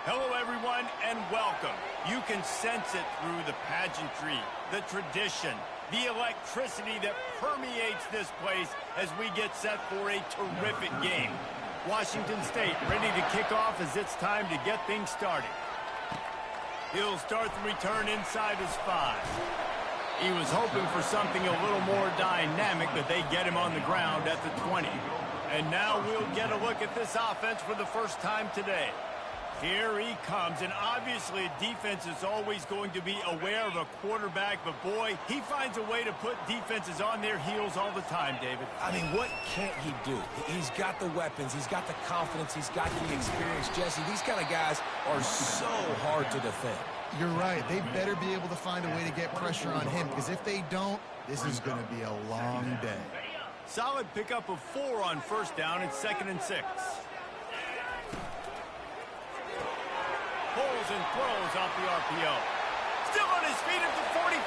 Hello, everyone, and welcome. You can sense it through the pageantry, the tradition, the electricity that permeates this place as we get set for a terrific game. Washington State ready to kick off as it's time to get things started. He'll start the return inside his 5. He was hoping for something a little more dynamic, but they get him on the ground at the 20. And now we'll get a look at this offense for the first time today. Here he comes, and obviously defense is always going to be aware of a quarterback, but boy, he finds a way to put defenses on their heels all the time, David. I mean, what can't he do? He's got the weapons, he's got the confidence, he's got the experience. Jesse, these kind of guys are so hard to defend. You're right. They better be able to find a way to get pressure on him, because if they don't, this is going to be a long day. Solid pickup of 4 on first down. It's 2nd and 6. Pulls and throws off the RPO. Still on his feet at the 45.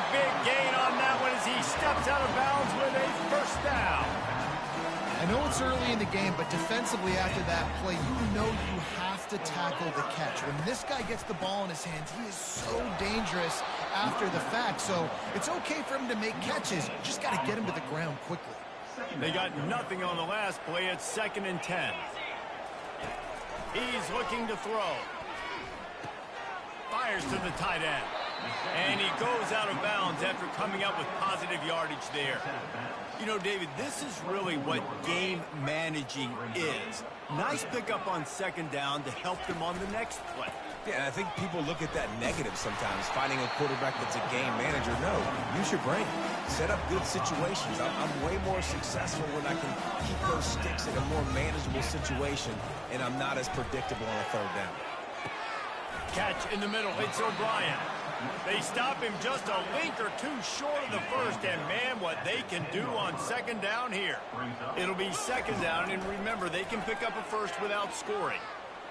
Big gain on that one as he steps out of bounds with a first down. I know it's early in the game, but defensively after that play, you know you have to tackle the catch. When this guy gets the ball in his hands, he is so dangerous after the fact. So it's okay for him to make catches. You just got to get him to the ground quickly. They got nothing on the last play. It's 2nd and 10. He's looking to throw. Fires to the tight end. And he goes out of bounds after coming up with positive yardage there. You know, David, this is really what game managing is. Nice pickup on 2nd down to help them on the next play. Yeah, and I think people look at that negative sometimes, finding a quarterback that's a game manager. No, use your brain. Set up good situations. I'm way more successful when I can keep those sticks in a more manageable situation, and I'm not as predictable on a 3rd down. Catch in the middle. It's O'Brien. They stop him just a link or 2 short of the first, and man, what they can do on 2nd down here. It'll be 2nd down, and remember, they can pick up a first without scoring.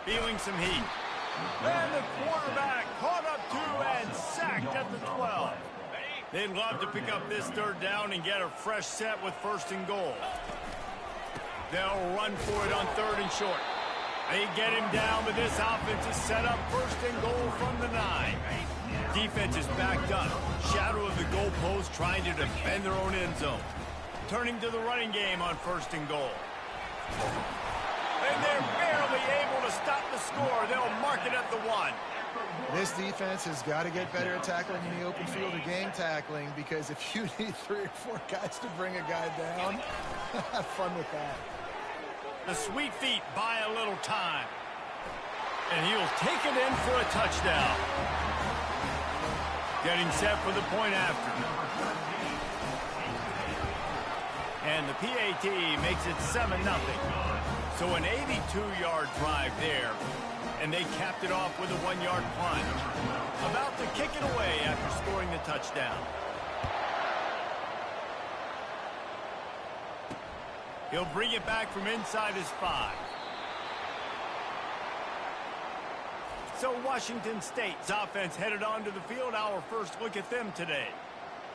Feeling some heat. And the quarterback caught up 2 and sacked at the 12. They'd love to pick up this 3rd down and get a fresh set with 1st and goal. They'll run for it on 3rd and short. They get him down, but this offense is set up 1st and goal from the 9. Defense is backed up. Shadow of the goalpost trying to defend their own end zone. Turning to the running game on 1st and goal. And they're barely able to stop the score. They'll mark it at the 1. This defense has got to get better at tackling in the open field or game tackling, because if you need 3 or 4 guys to bring a guy down, have fun with that. The sweet feet buy a little time. And he'll take it in for a touchdown. Getting set for the point after. And the PAT makes it 7-0. So an 82-yard drive there. And they capped it off with a 1-yard plunge. About to kick it away after scoring the touchdown. He'll bring it back from inside his 5. So Washington State's offense headed onto the field. Our first look at them today.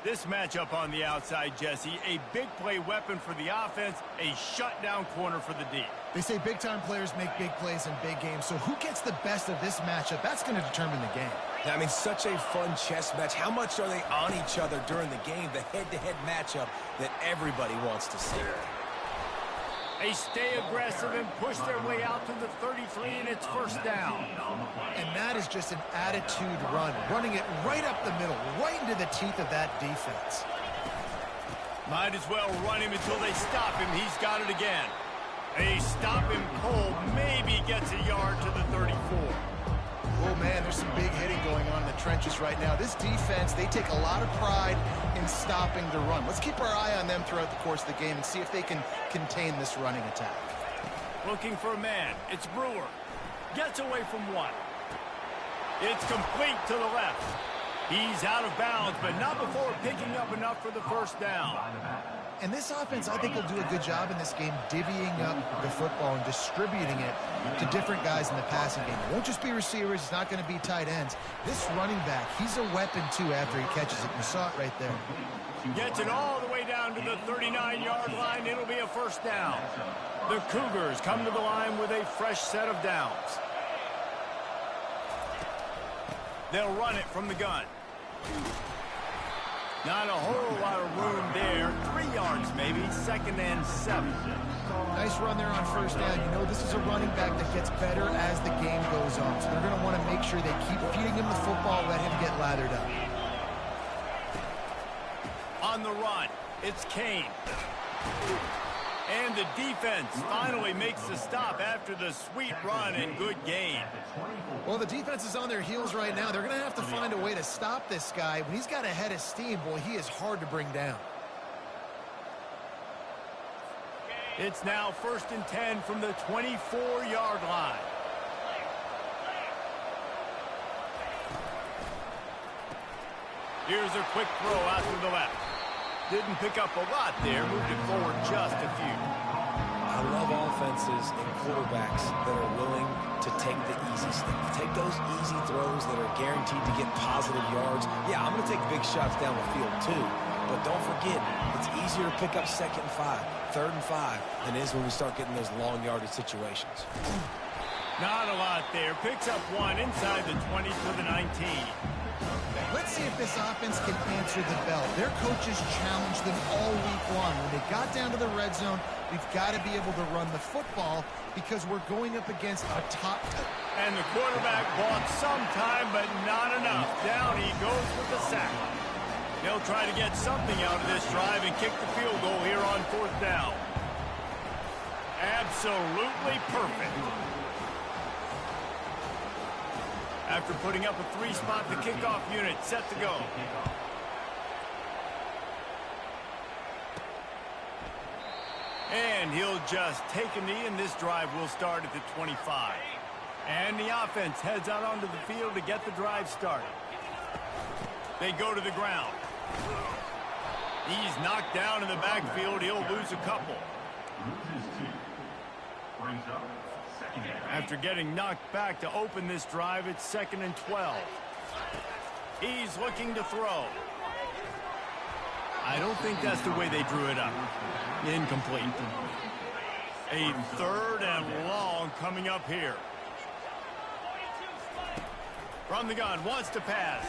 This matchup on the outside, Jesse, a big play weapon for the offense, a shutdown corner for the D. They say big-time players make big plays in big games, so who gets the best of this matchup? That's going to determine the game. I mean, such a fun chess match. How much are they on each other during the game? The head-to-head matchup that everybody wants to see. They stay aggressive and push their way out to the 33, and it's 1st down. And that is just an attitude run, running it right up the middle, right into the teeth of that defense. Might as well run him until they stop him. He's got it again. They stop him cold, maybe gets a yard to the 34. Oh, man, there's some big hitting going on in the trenches right now. This defense, they take a lot of pride in stopping the run. Let's keep our eye on them throughout the course of the game and see if they can contain this running attack. Looking for a man. It's Brewer. Gets away from 1. It's complete to the left. He's out of bounds, but not before picking up enough for the 1st down. And this offense, I think, will do a good job in this game divvying up the football and distributing it to different guys in the passing game. It won't just be receivers. It's not going to be tight ends. This running back, he's a weapon, too, after he catches it. You saw it right there. Gets it all the way down down to the 39-yard line. It'll be a first down. The Cougars come to the line with a fresh set of downs. They'll run it from the gun. Not a whole lot of room there. 3 yards maybe, 2nd and 7. Nice run there on first down. You know, this is a running back that gets better as the game goes on. So they're going to want to make sure they keep feeding him the football, let him get lathered up. On the run, it's Kane. And the defense finally makes the stop after the sweet run and good gain. Well, the defense is on their heels right now. They're going to have to find a way to stop this guy. When he's got a head of steam, boy, he is hard to bring down. It's now 1st and 10 from the 24-yard line. Here's a quick throw out to the left. Didn't pick up a lot there, moved it forward just a few. I love offenses and quarterbacks that are willing to take the easy stuff. Take those easy throws that are guaranteed to get positive yards. Yeah, I'm going to take big shots down the field too. But don't forget, it's easier to pick up 2nd and 5, 3rd and 5 than it is when we start getting those long yardage situations. Not a lot there. Picks up 1 inside the 20 to the 19. Let's see if this offense can answer the bell. Their coaches challenged them all week long. When they got down to the red zone, we've got to be able to run the football because we're going up against a top. And the quarterback bought some time, but not enough. Down he goes with the sack. They'll try to get something out of this drive and kick the field goal here on 4th down. Absolutely perfect. After putting up a 3-spot, the kickoff unit set to go. And he'll just take a knee, and this drive will start at the 25. And the offense heads out onto the field to get the drive started. They go to the ground. He's knocked down in the backfield. He'll lose a couple. After getting knocked back to open this drive, it's 2nd and 12. He's looking to throw. I don't think that's the way they drew it up. Incomplete. A 3rd and long coming up here. From the gun, wants to pass.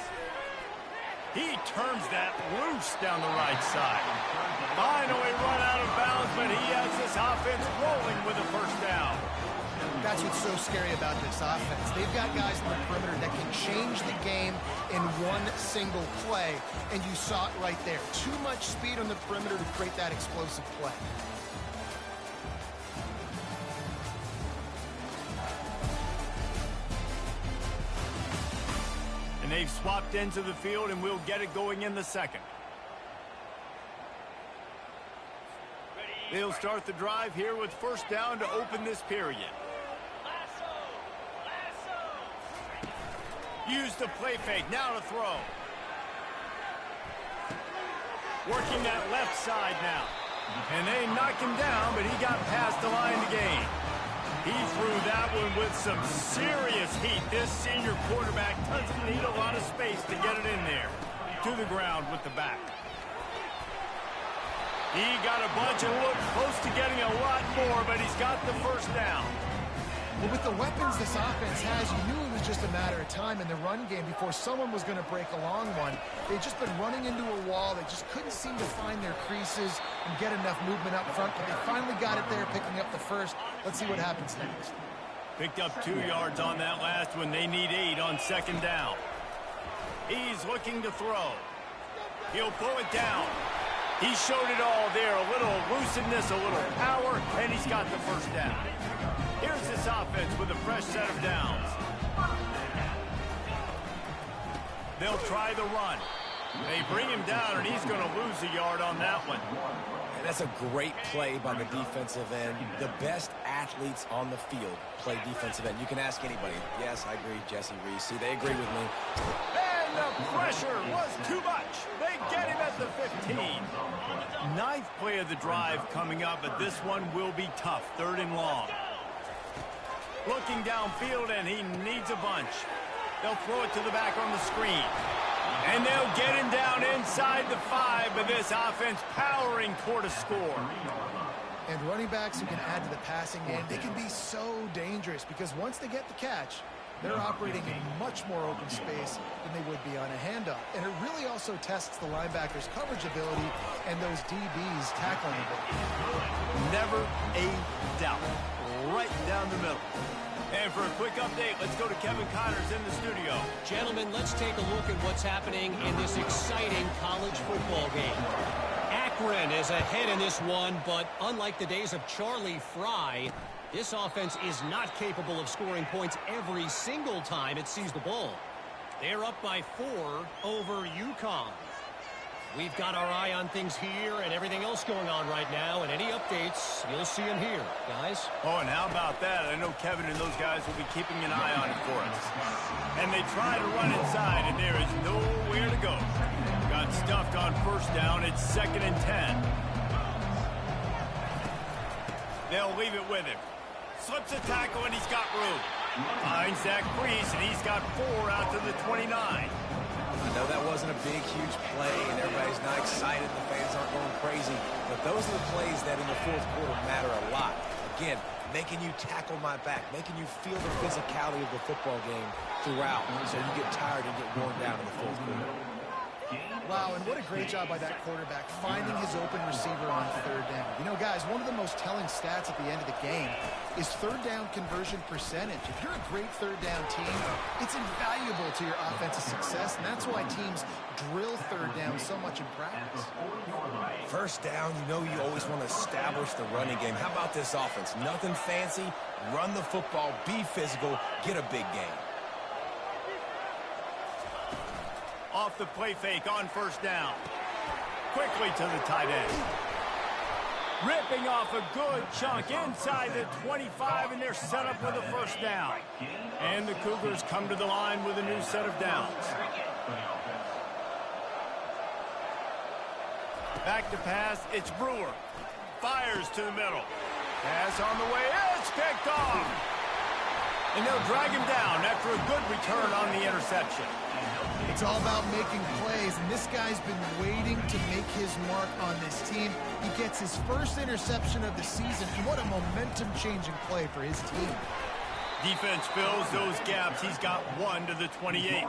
He turns that loose down the right side. Finally run out of bounds, but he has this offense rolling with a first down. That's what's so scary about this offense. They've got guys in the perimeter that can change the game in one single play, and you saw it right there. Too much speed on the perimeter to create that explosive play. And they've swapped ends of the field, and we'll get it going in the 2nd. They'll start the drive here with first down to open this period. Use the play fake, now to throw. Working that left side now. And they knock him down, but he got past the line to gain. He threw that one with some serious heat. This senior quarterback doesn't need a lot of space to get it in there. To the ground with the back. He got a bunch and looked close to getting a lot more, but he's got the first down. Well, with the weapons this offense has, you knew it was just a matter of time in the run game before someone was going to break a long one. They've just been running into a wall. They just couldn't seem to find their creases and get enough movement up front, but they finally got it there, picking up the first. Let's see what happens next. Picked up 2 yards on that last one. They need 8 on 2nd down. He's looking to throw. He'll pull it down. He showed it all there. A little elusiveness, a little power, and he's got the first down. Here's this offense with a fresh set of downs. They'll try the run. They bring him down, and he's going to lose a yard on that one. And that's a great play by the defensive end. The best athletes on the field play defensive end. You can ask anybody. Yes, I agree, Jesse Reese. See, they agree with me. And the pressure was too much. They get him at the 15. 9th play of the drive coming up, but this one will be tough. 3rd and long. Looking downfield, and he needs a bunch. They'll throw it to the back on the screen. And they'll get him down inside the 5, but this offense powering toward a score. And running backs who can add to the passing game, they can be so dangerous because once they get the catch, they're operating in much more open space than they would be on a handoff. And it really also tests the linebacker's coverage ability and those DBs tackling ability. Never a doubt. Right down the middle. And for a quick update, let's go to Kevin Connors in the studio. Gentlemen, let's take a look at what's happening in this exciting college football game. Akron is ahead in this one, but unlike the days of Charlie Fry, this offense is not capable of scoring points every single time it sees the ball. They're up by 4 over Ncaa. We've got our eye on things here and everything else going on right now, and any updates, you'll see them here, guys. Oh, and how about that? I know Kevin and those guys will be keeping an eye on it for us. And they try to run inside, and there is nowhere to go. Got stuffed on first down. It's 2nd and 10. They'll leave it with him. Slips a tackle, and he's got room. Finds Zach Priest, and he's got 4 out to the 29. I know that wasn't a big, huge play, and everybody's not excited. The fans aren't going crazy. But those are the plays that in the fourth quarter matter a lot. Again, making you tackle my back, making you feel the physicality of the football game throughout, so you get tired and get worn down in the fourth quarter. Wow, and what a great job by that quarterback finding his open receiver on 3rd down. You know, guys, one of the most telling stats at the end of the game is 3rd down conversion percentage. If you're a great 3rd down team, it's invaluable to your offensive success, and that's why teams drill 3rd down so much in practice. First down, you know you always want to establish the running game. How about this offense? Nothing fancy. Run the football, be physical, get a big gain. Off the play fake on first down. Quickly to the tight end. Ripping off a good chunk inside the 25, and they're set up with a first down. And the Cougars come to the line with a new set of downs. Back to pass, it's Brewer. Fires to the middle. Pass on the way, it's picked off. And they'll drag him down after a good return on the interception. It's all about making plays, and this guy's been waiting to make his mark on this team. He gets his first interception of the season, and what a momentum-changing play for his team. Defense fills those gaps. He's got 1 to the 28.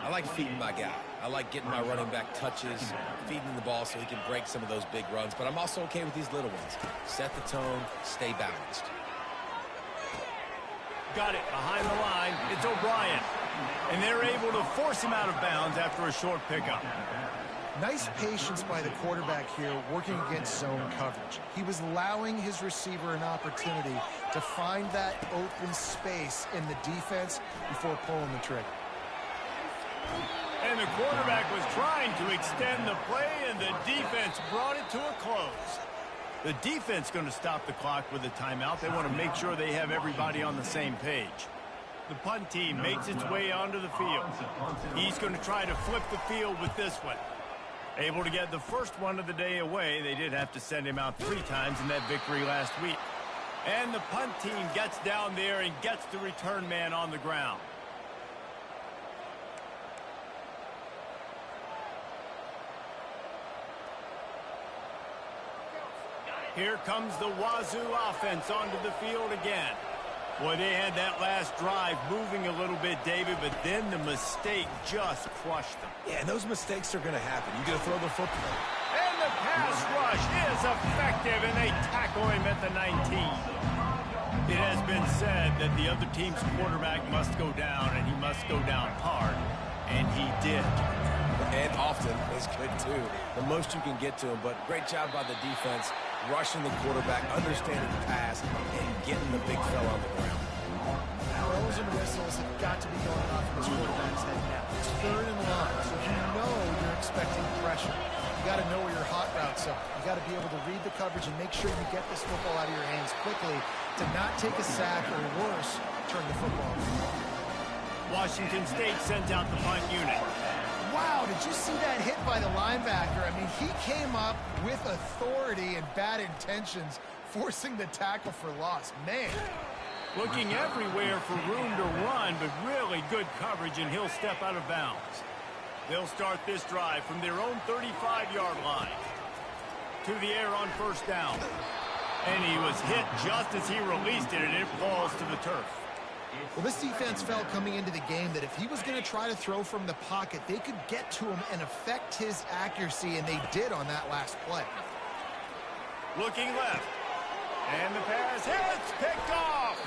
I like feeding my guy. I like getting my running back touches, feeding the ball so he can break some of those big runs, but I'm also okay with these little ones. Set the tone, stay balanced. Got it behind the line. It's O'Brien. And they're able to force him out of bounds after a short pickup. Nice patience by the quarterback here working against zone coverage. He was allowing his receiver an opportunity to find that open space in the defense before pulling the trigger. And the quarterback was trying to extend the play, and the defense brought it to a close. The defense going to stop the clock with a timeout. They want to make sure they have everybody on the same page. The punt team makes its way onto the field. He's going to try to flip the field with this one. Able to get the first one of the day away. They did have to send him out 3 times in that victory last week. And the punt team gets down there and gets the return man on the ground. Here comes the Wazoo offense onto the field again. Boy, they had that last drive moving a little bit, David, but then the mistake just crushed them. Yeah, and those mistakes are going to happen. You got to throw the football. And the pass rush is effective, and they tackle him at the 19. It has been said that the other team's quarterback must go down, and he must go down hard, and he did. And often is good, too. The most you can get to him, but great job by the defense, rushing the quarterback, understanding the pass, and getting the big fella on the ground. Throws and whistles have got to be going off in this quarterback's head now. It's 3rd and long, so you know you're expecting pressure. You got to know where your hot routes are. You got to be able to read the coverage and make sure you get this football out of your hands quickly to not take a sack or worse, turn the football over. Washington State sends out the punt unit. Wow, did you see that hit by the linebacker? I mean, he came up with authority and bad intentions, forcing the tackle for loss. Man. Looking everywhere for room to run, but really good coverage, and he'll step out of bounds. They'll start this drive from their own 35-yard line. To the air on first down. And he was hit just as he released it, and it falls to the turf. Well, this defense felt coming into the game that if he was going to try to throw from the pocket, they could get to him and affect his accuracy, and they did on that last play. Looking left. And the pass hits, picked off.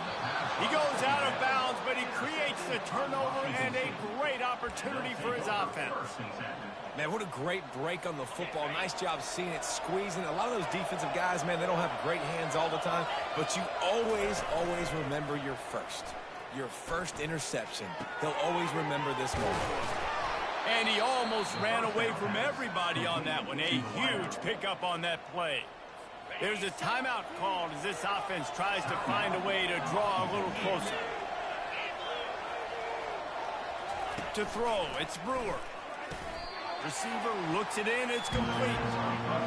He goes out of bounds, but he creates the turnover and a great opportunity for his offense. Man, what a great break on the football. Nice job seeing it, squeezing. A lot of those defensive guys, man, they don't have great hands all the time, but you always remember your first interception. He'll always remember this moment. And he almost ran away from everybody on that one. A huge pickup on that play. There's a timeout called as this offense tries to find a way to draw a little closer. To throw, it's Brewer. Receiver looks it in, it's complete.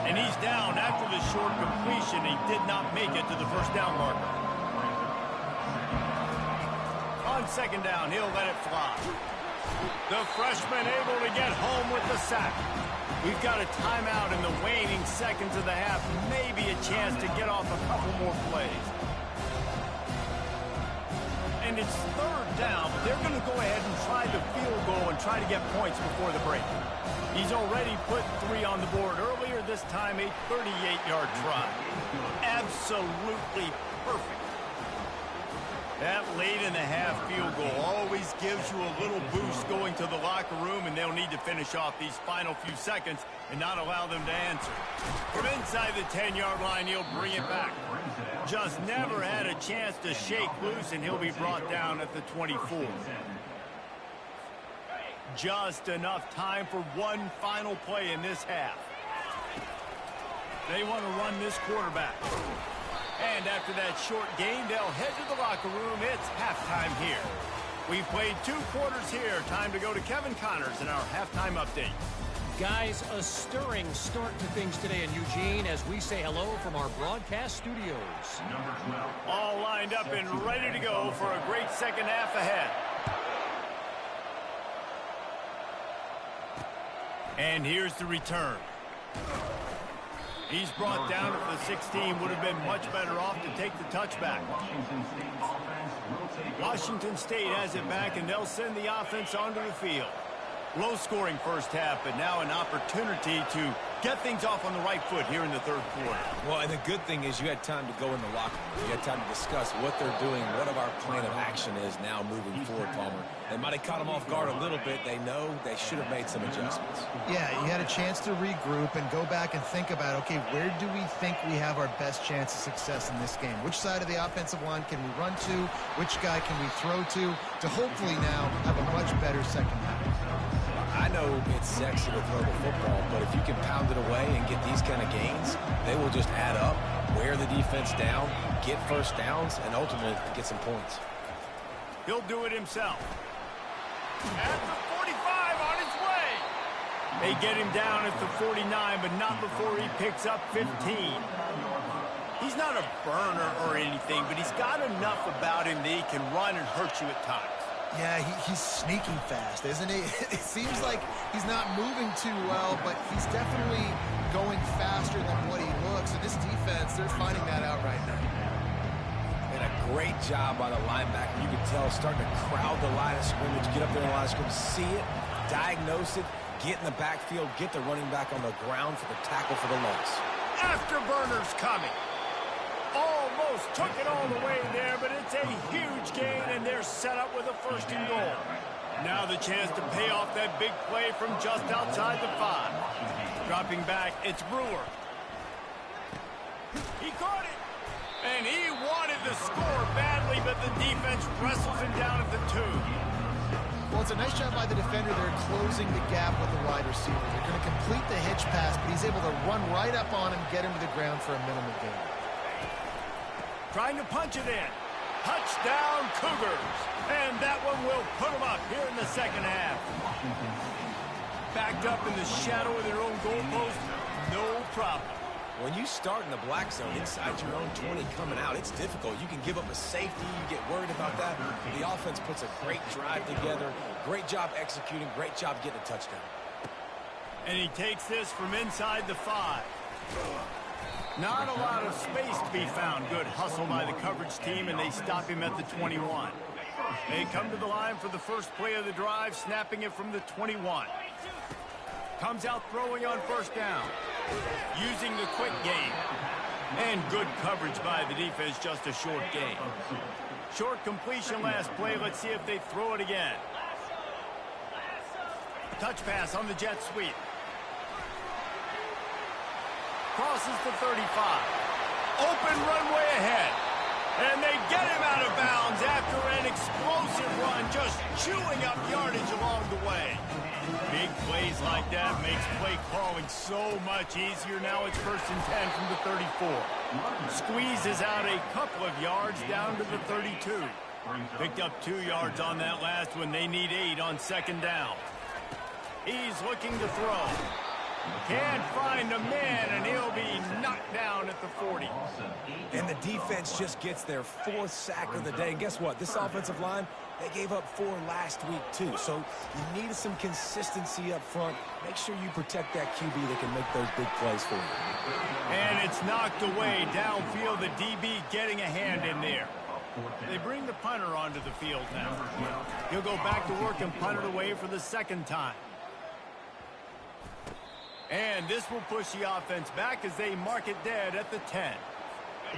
And he's down after the short completion. He did not make it to the first down marker. On second down, he'll let it fly. The freshman able to get home with the sack. We've got a timeout in the waning seconds of the half. Maybe a chance to get off a couple more plays. And it's third down, but they're going to go ahead and try the field goal and try to get points before the break. He's already put 3 on the board earlier, this time a 38-yard try. Absolutely perfect. That late-in-the-half field goal always gives you a little boost going to the locker room, and they'll need to finish off these final few seconds and not allow them to answer. From inside the 10-yard line, he'll bring it back. Just never had a chance to shake loose, and he'll be brought down at the 24. Just enough time for one final play in this half. They want to run this quarterback. And after that short gain, they'll head to the locker room. It's halftime here. We've played 2 quarters here. Time to go to Kevin Connors in our halftime update. Guys, a stirring start to things today in Eugene as we say hello from our broadcast studios. All lined up and ready to go for a great second half ahead. And here's the return. He's brought down at the 16. Would have been much better off to take the touchback. Washington State has it back, and they'll send the offense onto the field. Low-scoring first half, but now an opportunity to get things off on the right foot here in the third quarter. Well, and the good thing is you had time to go in the locker room. You had time to discuss what they're doing, what our plan of action is now moving forward, Palmer. They might have caught them off guard a little bit. They know they should have made some adjustments. Yeah, you had a chance to regroup and go back and think about, okay, where do we think we have our best chance of success in this game? Which side of the offensive line can we run to? Which guy can we throw to hopefully now have a much better second half? I know it's sexy to throw the football, but if you can pound it away and get these kind of gains, they will just add up, wear the defense down, get first downs, and ultimately get some points. He'll do it himself. At the 45 on his way. They get him down at the 49, but not before he picks up 15. He's not a burner or anything, but he's got enough about him that he can run and hurt you at times. Yeah, he's sneaking fast, isn't he? It seems like he's not moving too well, but he's definitely going faster than what he looks. And this defense, they're finding that out right now. And a great job by the linebacker. You can tell starting to crowd the line of scrimmage, get up there in the line of scrimmage, see it, diagnose it, get in the backfield, get the running back on the ground for the tackle for the loss. Afterburner's coming. Almost took it all the way there, but it's a huge gain, and they're set up with a first and goal. Now the chance to pay off that big play from just outside the 5. Dropping back, it's Brewer. He caught it, and he wanted the score badly, but the defense wrestles him down at the 2. Well, it's a nice job by the defender. They're closing the gap with the wide receiver. They're going to complete the hitch pass, but he's able to run right up on him, get him to the ground for a minimal gain. Trying to punch it in. Touchdown, Cougars. And that one will put them up here in the second half. Backed up in the shadow of their own goalpost, no problem. When you start in the black zone inside your own 20 coming out, it's difficult. You can give up a safety. You get worried about that. The offense puts a great drive together. Great job executing. Great job getting a touchdown. And he takes this from inside the 5. Not a lot of space to be found. Good hustle by the coverage team, and they stop him at the 21. They come to the line for the first play of the drive, snapping it from the 21. Comes out throwing on first down. Using the quick game. And good coverage by the defense, just a short gain. Short completion last play. Let's see if they throw it again. Touch pass on the jet sweep. Crosses the 35. Open runway ahead. And they get him out of bounds after an explosive run, just chewing up yardage along the way. Big plays like that makes play calling so much easier. Now it's 1st and 10 from the 34. Squeezes out a couple of yards down to the 32. Picked up 2 yards on that last one. They need 8 on 2nd down. He's looking to throw. Can't find a man, and he'll be knocked down at the 40. And the defense just gets their 4th sack of the day. And guess what? This offensive line, they gave up 4 last week, too. So you need some consistency up front. Make sure you protect that QB that can make those big plays for you. And it's knocked away downfield. The DB getting a hand in there. They bring the punter onto the field now. He'll go back to work and punt it away for the 2nd time. And this will push the offense back as they mark it dead at the 10.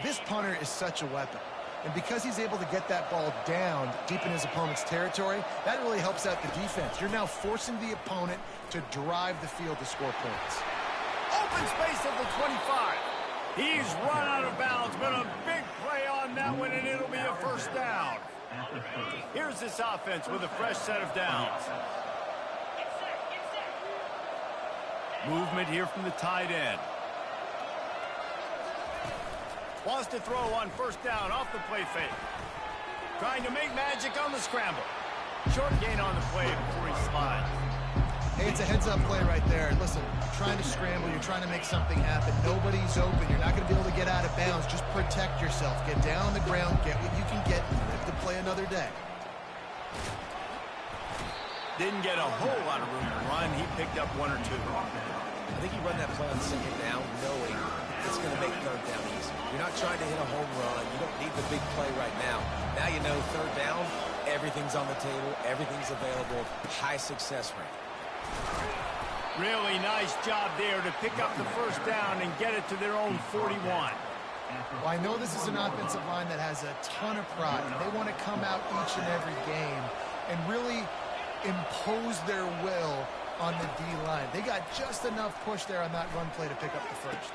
This punter is such a weapon. And because he's able to get that ball down deep in his opponent's territory, that really helps out the defense. You're now forcing the opponent to drive the field to score points. Open space at the 25. He's run out of bounds, but a big play on that one, and it'll be a 1st down. Here's this offense with a fresh set of downs. Movement here from the tight end. Wants to throw on 1st down off the play fake. Trying to make magic on the scramble. Short gain on the play before he slides. Hey, it's a heads-up play right there. Listen, you're trying to scramble. You're trying to make something happen. Nobody's open. You're not going to be able to get out of bounds. Just protect yourself. Get down on the ground. Get what you can get. Live to play another day. Didn't get a whole lot of room to run. He picked up 1 or 2. I think he run that play on 2nd down knowing it's going to make 3rd down easy. You're not trying to hit a home run. You don't need the big play right now. Now you know 3rd down, everything's on the table, everything's available, high success rate. Really nice job there to pick up the 1st down and get it to their own 41. Well, I know this is an offensive line that has a ton of pride. They want to come out each and every game and really impose their will on the D-line. They got just enough push there on that run play to pick up the 1st.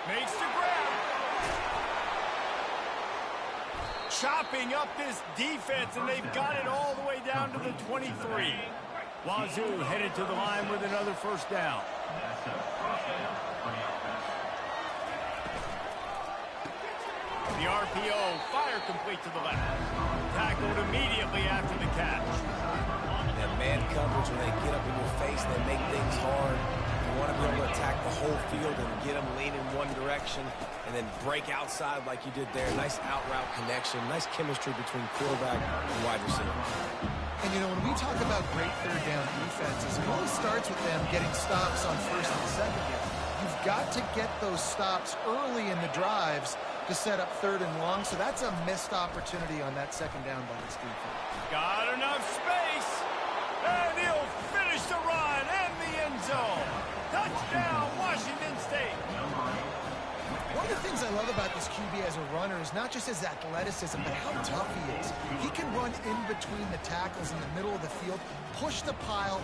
Makes the grab. Chopping up this defense, and they've got it all the way down to the 23. Wazoo headed to the line with another 1st down. The RPO, fire complete to the left. Tackled immediately after the catch. That man coverage, when they get up in your face, they make things hard. You want to be able to attack the whole field and get them leaning one direction and then break outside like you did there. Nice out-route connection, nice chemistry between quarterback and wide receiver. And, you know, when we talk about great 3rd down defenses, it really starts with them getting stops on 1st and 2nd down. You've got to get those stops early in the drives to set up 3rd and long, so that's a missed opportunity on that 2nd down by this defense. Got enough space, and he'll finish the run and the end zone. Touchdown, Washington State. One of the things I love about this QB as a runner is not just his athleticism, but how tough he is. He can run in between the tackles in the middle of the field, push the pile,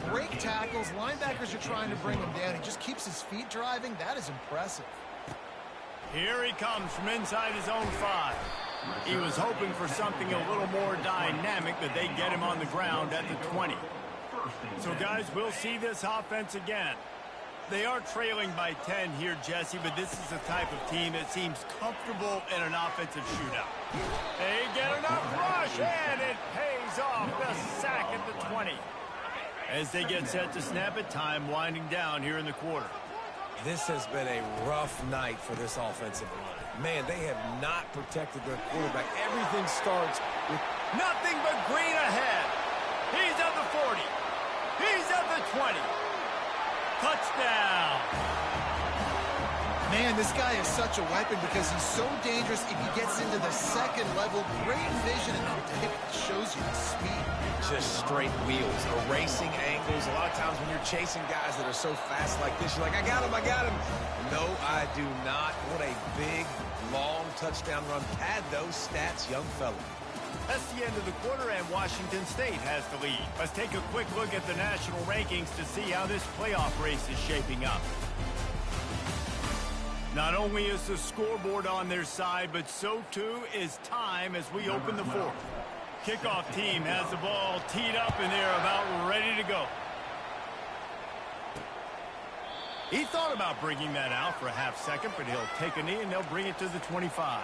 break tackles. Linebackers are trying to bring him down. He just keeps his feet driving. That is impressive. Here he comes from inside his own 5. He was hoping for something a little more dynamic, but they get him on the ground at the 20. So, guys, we'll see this offense again. They are trailing by 10 here, Jesse, but this is the type of team that seems comfortable in an offensive shootout. They get enough rush, and it pays off. The sack at the 20. As they get set to snap it, time winding down here in the quarter. This has been a rough night for this offensive line. Man, they have not protected their quarterback. Everything starts with nothing but green ahead. He's at the 40. He's at the 20. Touchdown. Man, this guy is such a weapon because he's so dangerous if he gets into the second level. Great vision, and it shows you the speed. Just straight wheels, erasing angles. A lot of times when you're chasing guys that are so fast like this, you're like, I got him, I got him. No, I do not. What a big, long touchdown run. Pad those stats, young fella. That's the end of the quarter, and Washington State has the lead. Let's take a quick look at the national rankings to see how this playoff race is shaping up. Not only is the scoreboard on their side, but so too is time as we open the fourth. Kickoff team has the ball teed up, and they're about ready to go. He thought about bringing that out for a half second, but he'll take a knee, and they'll bring it to the 25.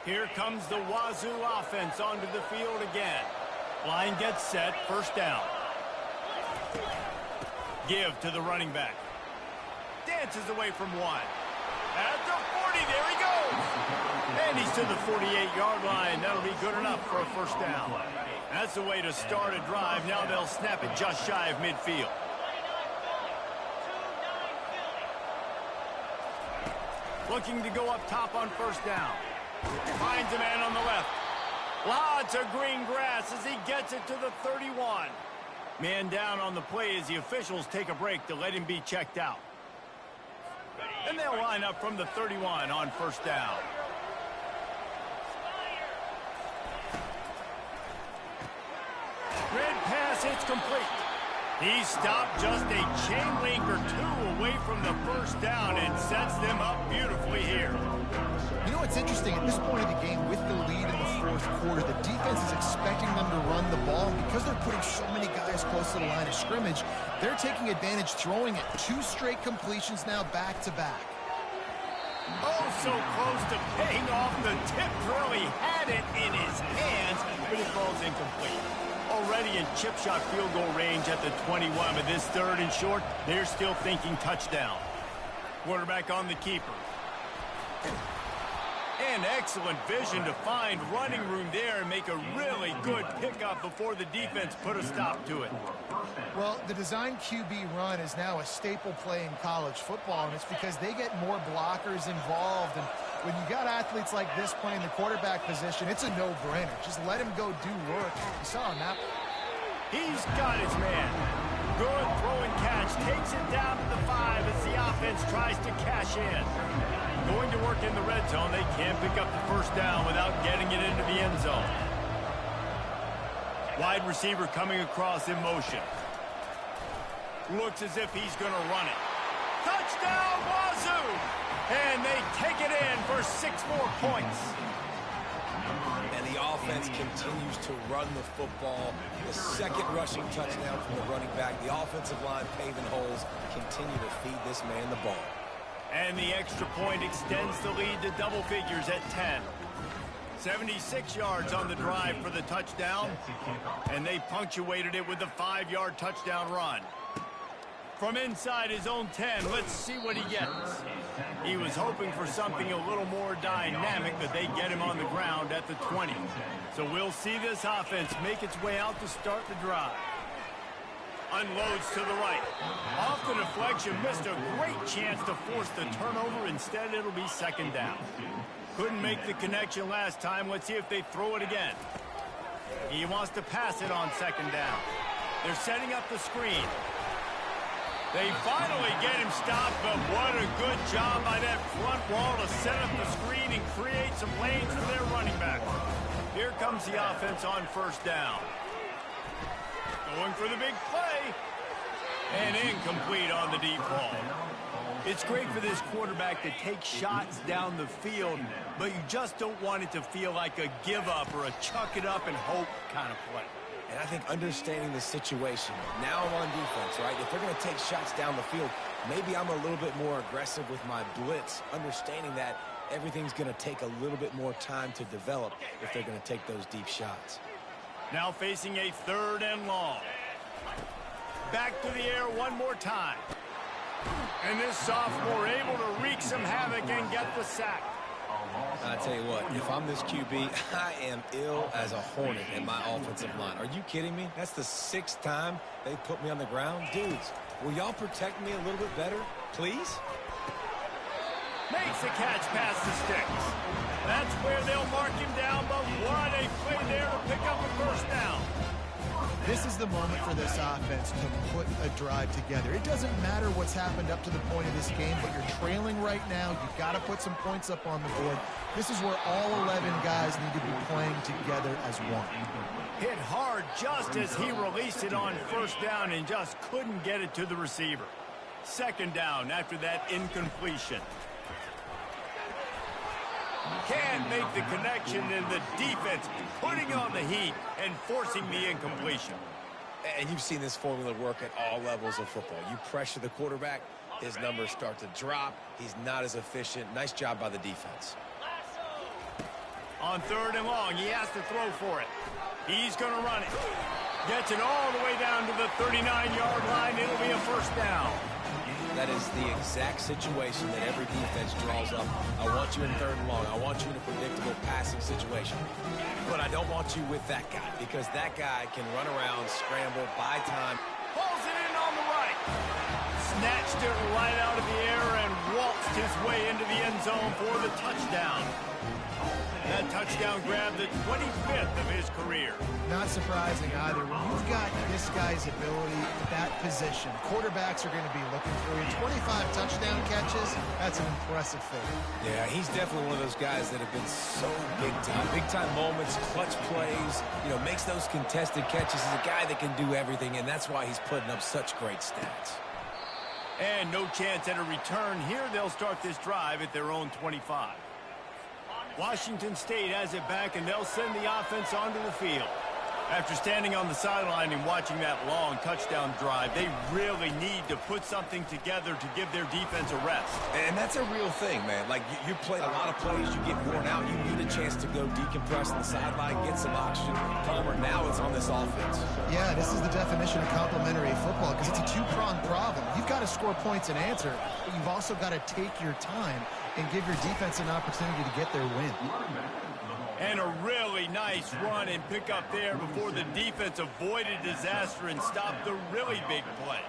Here comes the Wazoo offense onto the field again. Line gets set, first down. Give to the running back. Dances away from one. At the 40, there he goes. And he's to the 48-yard line. That'll be good enough for a first down. That's the way to start a drive. Now they'll snap it just shy of midfield. Looking to go up top on first down. Finds a man on the left. Lots of green grass as he gets it to the 31. Man down on the play as the officials take a break to let him be checked out. And they'll line up from the 31 on first down. Red pass, it's complete. He stopped just a chain link or two away from the first down and sets them up beautifully here. You know what's interesting? At this point of the game, with the lead in the fourth quarter, the defense is expecting them to run the ball. And because they're putting so many guys close to the line of scrimmage, they're taking advantage, throwing it. 2 straight completions now back-to-back. Oh, so close to paying off the tip drill. He had it in his hands, but it falls incomplete. Already in chip shot field goal range at the 21, but this third and short, they're still thinking touchdown. Quarterback on the keeper. And excellent vision to find running room there and make a really good pickup before the defense put a stop to it. Well, the design QB run is now a staple play in college football, and it's because they get more blockers involved. And when you got athletes like this playing the quarterback position, it's a no-brainer. Just let him go do work. You saw him now. He's got his man. Good throw and catch. Takes it down to the 5 as the offense tries to cash in. Going to work in the red zone. They can't pick up the first down without getting it into the end zone. Wide receiver coming across in motion. Looks as if he's going to run it. Touchdown, Wazoo! And they take it in for 6 more points. And the offense continues to run the football. The second rushing touchdown from the running back. The offensive line paving holes. Continue to feed this man the ball. And the extra point extends the lead to double figures at 10. 76 yards on the drive for the touchdown. And they punctuated it with a 5-yard touchdown run. From inside his own 10, let's see what he gets. He was hoping for something a little more dynamic, but they get him on the ground at the 20. So we'll see this offense make its way out to start the drive. Unloads to the right. Off the deflection, missed a great chance to force the turnover. Instead, it'll be second down. Couldn't make the connection last time. Let's see if they throw it again. He wants to pass it on second down. They're setting up the screen. They finally get him stopped, but what a good job by that front wall to set up the screen and create some lanes for their running back. Here comes the offense on first down. Going for the big play. And incomplete on the deep ball. It's great for this quarterback to take shots down the field, but you just don't want it to feel like a give-up or a chuck-it-up and hope kind of play. And I think understanding the situation, now I'm on defense, right? If they're going to take shots down the field, maybe I'm a little bit more aggressive with my blitz, understanding that everything's going to take a little bit more time to develop if they're going to take those deep shots. Now facing a 3rd and long. Back to the air one more time. And this sophomore able to wreak some havoc and get the sack. I tell you what, if I'm this QB, I am ill as a hornet in my offensive line. Are you kidding me? That's the 6th time they put me on the ground. Dudes, will y'all protect me a little bit better, please? Makes the catch past the sticks. That's where they'll mark him down, but what a play there to pick up a first down. This is the moment for this offense to put a drive together. It doesn't matter what's happened up to the point of this game, but you're trailing right now. You've got to put some points up on the board. This is where all 11 guys need to be playing together as one. Hit hard just as he released it on first down and just couldn't get it to the receiver. Second down after that incompletion. Can't make the connection, and the defense putting on the heat and forcing the incompletion. And you've seen this formula work at all levels of football. You pressure the quarterback, his numbers start to drop. He's not as efficient. Nice job by the defense. On third and long, he has to throw for it. He's going to run it. Gets it all the way down to the 39-yard line. It'll be a first down. That is the exact situation that every defense draws up. I want you in third and long. I want you in a predictable passing situation. But I don't want you with that guy, because that guy can run around, scramble, buy time. Pulls it in on the right. Snatched it right out of the air and waltzed his way into the end zone for the touchdown. That touchdown grabbed the 25th of his career. Not surprising either. When you've got this guy's ability at that position, quarterbacks are going to be looking for you. 25 touchdown catches, that's an impressive figure. Yeah, he's definitely one of those guys that have been so big time. Big time moments, clutch plays, makes those contested catches. He's a guy that can do everything, and that's why he's putting up such great stats. And no chance at a return here. They'll start this drive at their own 25. Washington State has it back, and they'll send the offense onto the field. After standing on the sideline and watching that long touchdown drive, they really need to put something together to give their defense a rest. And that's a real thing, man. Like, you played a lot of plays, you get worn out, you need a chance to go decompress on the sideline, get some oxygen. Palmer, now it's on this offense. Yeah, this is the definition of complementary football, because it's a two-pronged problem. You've got to score points and answer, but you've also got to take your time and give your defense an opportunity to get their win. And a really nice run and pick up there before the defense avoided disaster and stopped the really big play.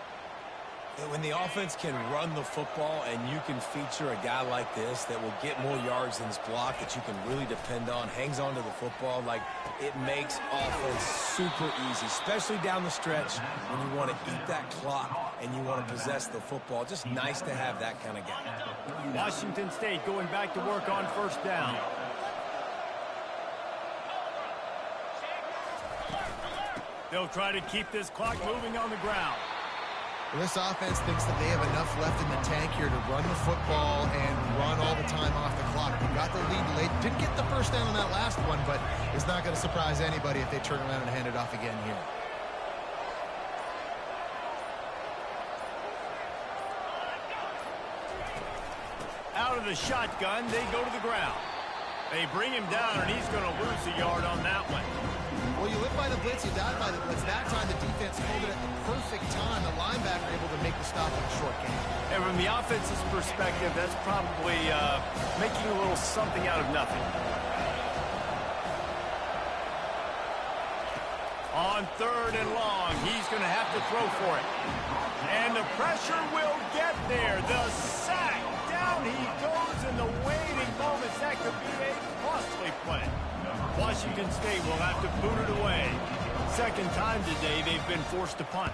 When the offense can run the football and you can feature a guy like this that will get more yards than his block, that you can really depend on, hangs on to the football, like, it makes offense super easy, especially down the stretch when you want to eat that clock and you want to possess the football. Just nice to have that kind of guy. Washington State going back to work on first down. They'll try to keep this clock moving on the ground. Well, this offense thinks that they have enough left in the tank here to run the football and run all the time off the clock. They got the lead late. Didn't get the first down on that last one, but it's not going to surprise anybody if they turn around and hand it off again here. Out of the shotgun, they go to the ground. They bring him down, and he's going to lose a yard on that one. Well, you live by the blitz, you die by the blitz. That time the defense pulled it at the perfect time. The linebacker able to make the stop in a short game. And from the offense's perspective, that's probably making a little something out of nothing. On third and long, he's going to have to throw for it. And the pressure will get there. The sack. Down he goes in the waiting moments. That could be a costly play. Washington State will have to boot it away. Second time today they've been forced to punt.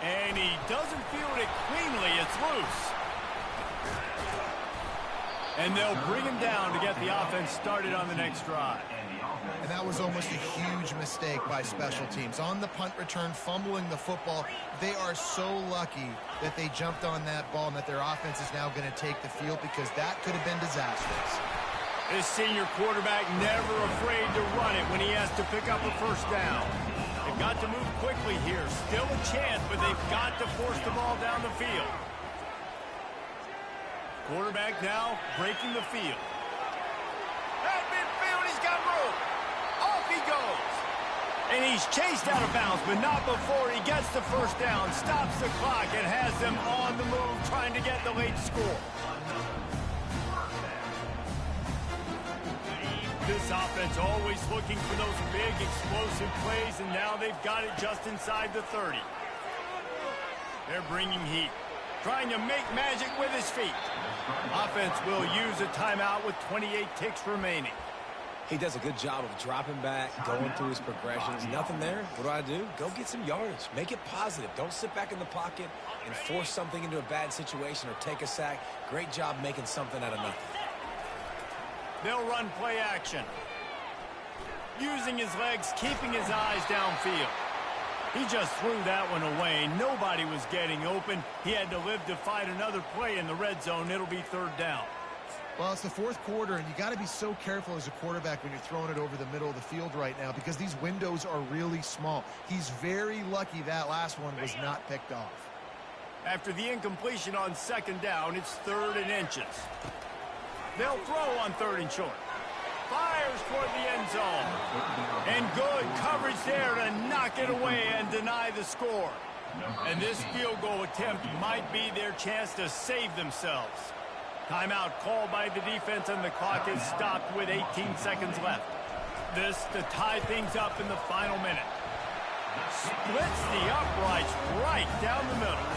And he doesn't field it cleanly. It's loose. And they'll bring him down to get the offense started on the next drive. And that was almost a huge mistake by special teams. On the punt return, fumbling the football, they are so lucky that they jumped on that ball and that their offense is now going to take the field, because that could have been disastrous. This senior quarterback never afraid to run it when he has to pick up a first down. They've got to move quickly here. Still a chance, but they've got to force the ball down the field. Quarterback now breaking the field. At midfield, he's got room. Off he goes. And he's chased out of bounds, but not before he gets the first down, stops the clock, and has them on the move trying to get the late score. This offense always looking for those big, explosive plays, and now they've got it just inside the 30. They're bringing heat, trying to make magic with his feet. Offense will use a timeout with 28 ticks remaining. He does a good job of dropping back, going through his progressions. Nothing there. What do? Go get some yardage. Make it positive. Don't sit back in the pocket and force something into a bad situation or take a sack. Great job making something out of nothing. They'll run play action. Using his legs, keeping his eyes downfield. He just threw that one away. Nobody was getting open. He had to live to fight another play in the red zone. It'll be third down. Well, it's the fourth quarter, and you got to be so careful as a quarterback when you're throwing it over the middle of the field right now because these windows are really small. He's very lucky that last one was not picked off. After the incompletion on second down, it's 3rd and inches. They'll throw on 3rd and short. Fires toward the end zone. And good coverage there to knock it away and deny the score. And this field goal attempt might be their chance to save themselves. Timeout called by the defense, and the clock is stopped with 18 seconds left. This to tie things up in the final minute. Splits the uprights right down the middle.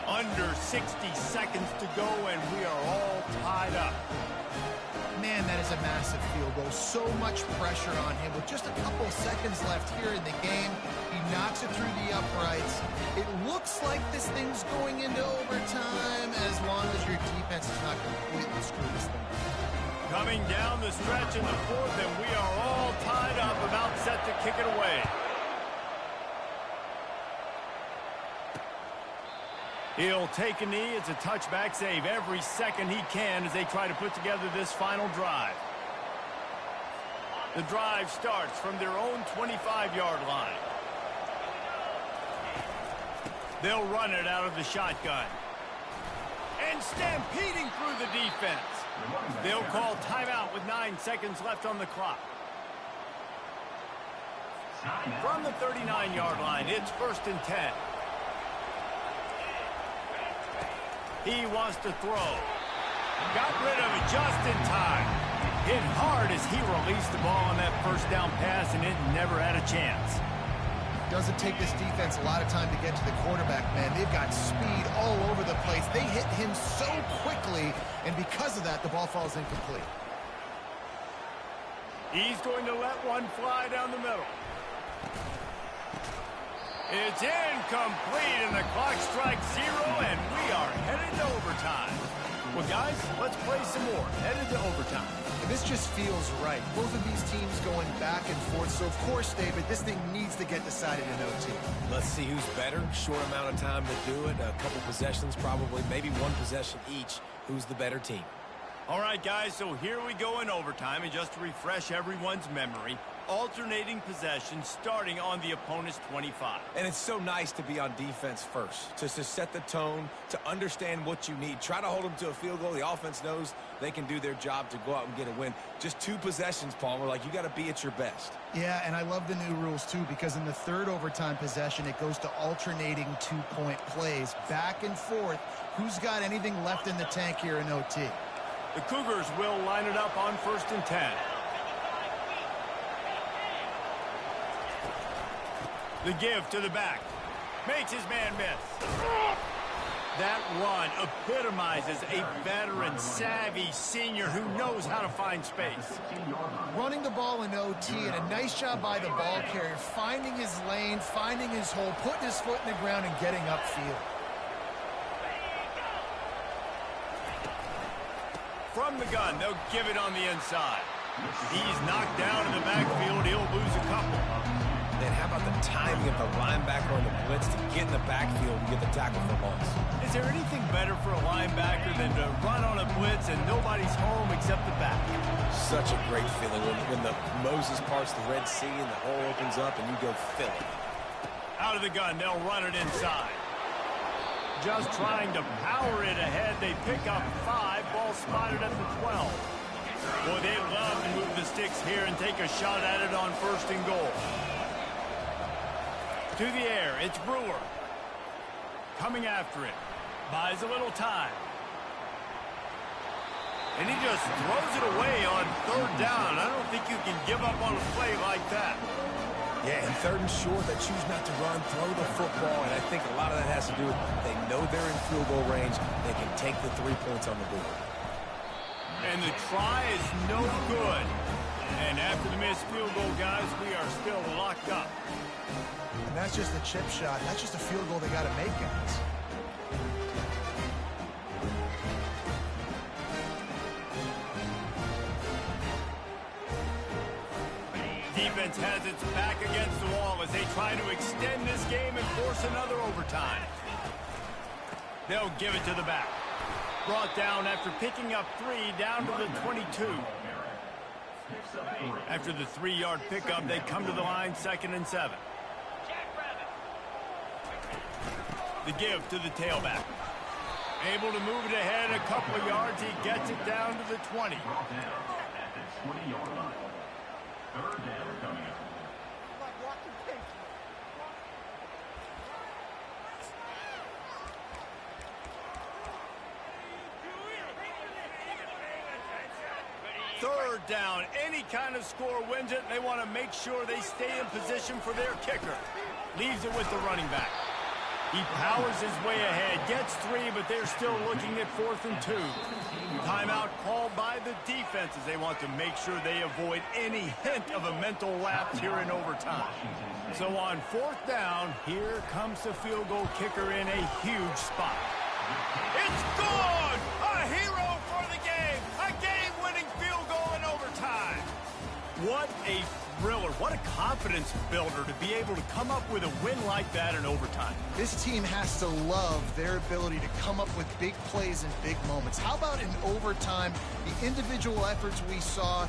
Under 60 seconds to go, and we are all tied up. Man, that is a massive field goal. So much pressure on him. With just a couple seconds left here in the game, he knocks it through the uprights. It looks like this thing's going into overtime as long as your defense is not completely screwed this thing up. Coming down the stretch in the 4th, and we are all tied up, about set to kick it away. He'll take a knee. It's a touchback save every second he can as they try to put together this final drive. The drive starts from their own 25-yard line. They'll run it out of the shotgun. And stampeding through the defense. They'll call timeout with 9 seconds left on the clock. From the 39-yard line, it's 1st and 10. He wants to throw. Got rid of it just in time. Hit hard as he released the ball on that first down pass, and it never had a chance. Doesn't take this defense a lot of time to get to the quarterback, man. They've got speed all over the place. They hit him so quickly, and because of that, the ball falls incomplete. He's going to let one fly down the middle. It's incomplete, and the clock strikes 0, and we are headed to overtime. Well, guys, let's play some more. Headed to overtime. And this just feels right. Both of these teams going back and forth. So, of course, David, this thing needs to get decided in OT. Let's see who's better. Short amount of time to do it. A couple possessions, probably, maybe one possession each. Who's the better team? All right, guys, so here we go in overtime. And just to refresh everyone's memory, alternating possessions starting on the opponent's 25. And it's so nice to be on defense first, just to set the tone, to understand what you need. Try to hold them to a field goal. The offense knows they can do their job to go out and get a win. Just 2 possessions, Palmer. Like, you got to be at your best. Yeah, and I love the new rules, too, because in the 3rd overtime possession, it goes to alternating 2-point plays. Back and forth. Who's got anything left in the tank here in OT? The Cougars will line it up on 1st and 10. The give to the back. Makes his man miss. That run epitomizes a veteran, savvy senior who knows how to find space. Running the ball in OT, and a nice job by the ball carrier, finding his lane, finding his hole, putting his foot in the ground, and getting upfield. From the gun, they'll give it on the inside. He's knocked down in the backfield. He'll lose a couple. Then how about the timing of the linebacker on the blitz to get in the backfield and get the tackle for loss? Is there anything better for a linebacker than to run on a blitz and nobody's home except the back? Such a great feeling when the Moses parts the Red Sea and the hole opens up and you go fill it. Out of the gun, they'll run it inside. Just trying to power it ahead. They pick up 5. Ball spotted at the 12. Boy, they love to move the sticks here and take a shot at it on 1st and goal. To the air, it's Brewer. Coming after it. Buys a little time. And he just throws it away on 3rd down. I don't think you Yeah, and third and short, they choose not to run, throw the football, and I think a lot of that has to do with they know they're in field goal range. They can take the 3 points on the board. And the try is no good. And after the missed field goal, guys, we are still locked up. And that's just a chip shot. That's just a field goal they got to make, guys. Defense has its back against the wall as they try to extend this game and force another overtime. They'll give it to the back. Brought down after picking up 3 down to the 22. After the 3-yard pickup, they come to the line 2nd and 7. The give to the tailback. Able to move it ahead a couple of yards. He gets it down to the 20. Third down. Any kind of score wins it. They want to make sure they stay in position for their kicker. Leaves it with the running back. He powers his way ahead. Gets 3, but they're still looking at 4th and 2. Timeout called by the defenses. They want to make sure they avoid any hint of a mental lapse here in overtime. So on 4th down, here comes the field goal kicker in a huge spot. It's good! A hero for the game! A game-winning field goal in overtime! What a thriller. What a confidence builder to be able to come up with a win like that in overtime. This team has to love their ability to come up with big plays and big moments. How about in overtime, the individual efforts we saw?